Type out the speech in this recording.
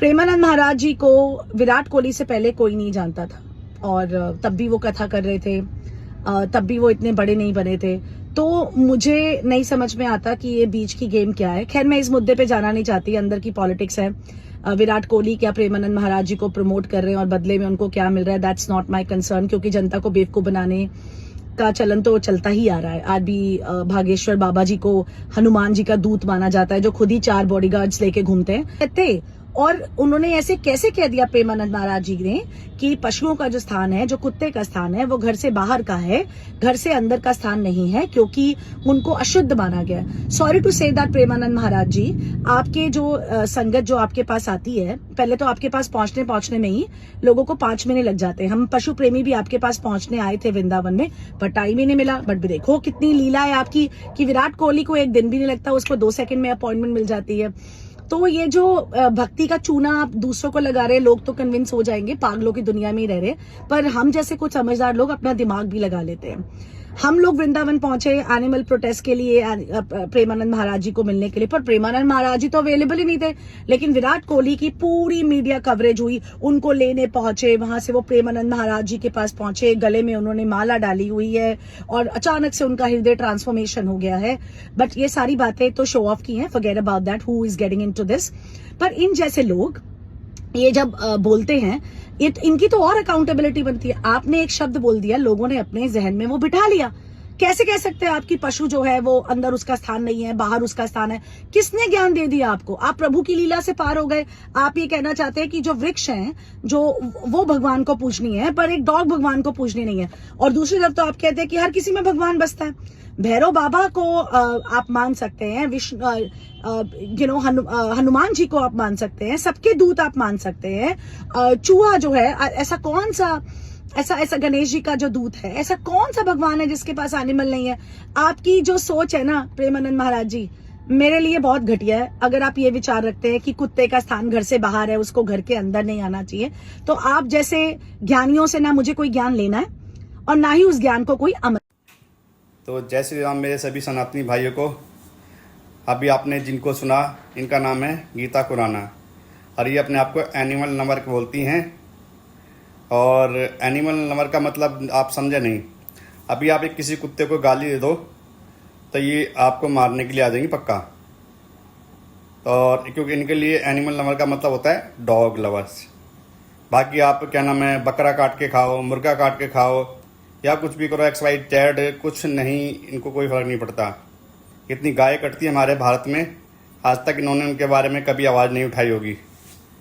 प्रेमानंद महाराज जी को विराट कोहली से पहले कोई नहीं जानता था और तब भी वो कथा कर रहे थे, तब भी वो इतने बड़े नहीं बने थे। तो मुझे नहीं समझ में आता कि ये बीच की गेम क्या है। खैर मैं इस मुद्दे पे जाना नहीं चाहती, अंदर की पॉलिटिक्स है। विराट कोहली क्या प्रेमानंद महाराज जी को प्रमोट कर रहे हैं और बदले में उनको क्या मिल रहा है, दैट्स नॉट माय कंसर्न, क्योंकि जनता को बेवकूफ बनाने का चलन तो चलता ही आ रहा है। आज भी भागेश्वर बाबा जी को हनुमान जी का दूत माना जाता है, जो खुद ही 4 बॉडीगार्ड्स लेके घूमते हैं। और उन्होंने ऐसे कैसे कह दिया प्रेमानंद महाराज जी ने कि पशुओं का जो स्थान है, जो कुत्ते का स्थान है, वो घर से बाहर का है, घर से अंदर का स्थान नहीं है, क्योंकि उनको अशुद्ध माना गया। Sorry to say that Premanand Maharaj ji, आपके जो संगत जो आपके पास आती है, पहले तो आपके पास पहुंचने में ही लोगों को 5 महीने लग जाते हैं। हम पशु प्रेमी भी आपके पास पहुंचने आए थे वृंदावन में, पर टाइम ही नहीं मिला। बट देखो कितनी लीला है आपकी कि विराट कोहली को 1 दिन भी नहीं लगता, उसको 2 सेकंड में अपॉइंटमेंट मिल जाती है। तो ये जो भक्ति का चूना आप दूसरों को लगा रहे, लोग तो कन्विंस हो जाएंगे, पागलों की दुनिया में ही रह रहे, पर हम जैसे कुछ समझदार लोग अपना दिमाग भी लगा लेते हैं। हम लोग वृंदावन पहुंचे एनिमल प्रोटेस्ट के लिए, प्रेमानंद महाराज जी को मिलने के लिए, पर प्रेमानंद महाराज जी तो अवेलेबल ही नहीं थे। लेकिन विराट कोहली की पूरी मीडिया कवरेज हुई, उनको लेने पहुंचे, वहां से वो प्रेमानंद महाराज जी के पास पहुंचे, गले में उन्होंने माला डाली हुई है और अचानक से उनका हृदय ट्रांसफॉर्मेशन हो गया है। बट ये सारी बातें तो शो ऑफ की हैं, forget about that, who is getting into this. पर इन जैसे लोग ये जब बोलते हैं, इनकी तो और अकाउंटेबिलिटी बनती है। आपने एक शब्द बोल दिया, लोगों ने अपने जहन में वो बिठा लिया। कैसे कह सकते हैं आपकी पशु जो है वो अंदर उसका स्थान नहीं है, बाहर उसका स्थान है? किसने ज्ञान दे दिया आपको? आप प्रभु की लीला से पार हो गए। आप ये कहना चाहते हैं कि जो वृक्ष हैं, जो वो भगवान को पूजनी है, पर एक डॉग भगवान को पूजनी नहीं है। और दूसरी तरफ तो आप कहते हैं कि हर किसी में भगवान बसता है। भैरव बाबा को आप मान सकते हैं, विष्णु हनुमान जी को आप मान सकते हैं, सबके दूत आप मान सकते हैं। चूहा जो है, ऐसा कौन सा ऐसा गणेश जी का जो दूत है, ऐसा कौन सा भगवान है जिसके पास एनिमल नहीं है? आपकी जो सोच है ना प्रेमानंद महाराज जी, मेरे लिए बहुत घटिया है। अगर आप ये विचार रखते हैं कि कुत्ते का स्थान घर से बाहर है, उसको घर के अंदर नहीं आना चाहिए, तो आप जैसे ज्ञानियों से ना मुझे कोई ज्ञान लेना है और ना ही उस ज्ञान को कोई अमल। तो जय श्री राम मेरे सभी सनातनी भाइयों को। अभी आपने जिनको सुना, इनका नाम है गीता खुराना और ये अपने आप को एनिमल लवर बोलती हैं। और एनिमल लवर का मतलब आप समझे नहीं। अभी आप एक किसी कुत्ते को गाली दे दो तो ये आपको मारने के लिए आ जाएंगी पक्का। और क्योंकि इनके लिए एनिमल लवर का मतलब होता है डॉग लवर्स। बाकी आप क्या नाम है, बकरा काट के खाओ, मुर्गा काट के खाओ या कुछ भी करो, XYZ, कुछ नहीं, इनको कोई फर्क नहीं पड़ता। इतनी गाय कटती है हमारे भारत में, आज तक इन्होंने उनके बारे में कभी आवाज़ नहीं उठाई होगी।